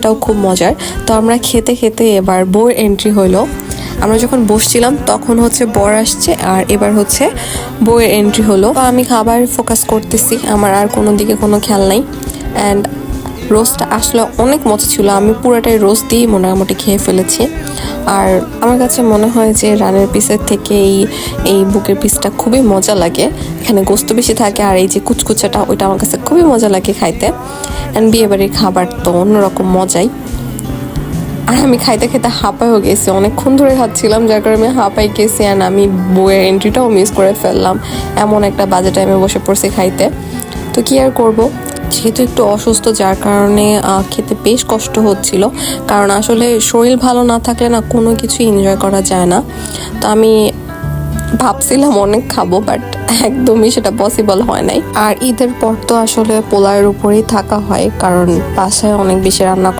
খাবারটাও খুব মজার। তো আমরা খেতে খেতে এবার বউয়ের এন্ট্রি হলো। আমরা যখন বসছিলাম তখন হচ্ছে বর আসছে, আর এবার হচ্ছে বউয়ের এন্ট্রি হলো। তো আমি খাবার ফোকাস করতেছি, আমার আর কোনো দিকে কোনো খেয়াল নাই। অ্যান্ড রোস্টটা আসলে অনেক মজা ছিল, আমি পুরোটাই রোস্ট দিয়ে মোটামুটি খেয়ে ফেলেছি। আর আমার কাছে মনে হয় যে রানের পিসের থেকে এই বুকের পিসটা খুবই মজা লাগে, এখানে গোস্ত বেশি থাকে, আর এই যে কুচকুচাটা ওইটা আমার কাছে খুবই মজা লাগে খাইতে। অ্যান্ড বিয়েবাড়ির খাবার তো অন্যরকম মজাই। আর আমি খাইতে খেতে হাঁপাইও গেছি, অনেকক্ষণ ধরে খাচ্ছিলাম, যার কারণে আমি হাঁপাই গেছি। অ্যান্ড আমি বউয়ের এন্ট্রিটাও মিস করে ফেললাম, এমন একটা বাজে টাইমে বসে পড়ছি খাইতে। তো কি আর করবো, যেহেতু একটু অসুস্থ, যার কারণে খেতে বেশ কষ্ট হচ্ছিল। কারণ আসলে শরীর ভালো না থাকলে না কোনো কিছু এনজয় করা যায় না। তো আমি ভাবছিলাম অনেক খাবো, বাট একদমই সেটা পসিবল হয় নাই। আর ঈদের পর তো আসলে পোলাওয়ের উপরেই থাকা হয়, কারণ বাসায় অনেক বেশি রান্না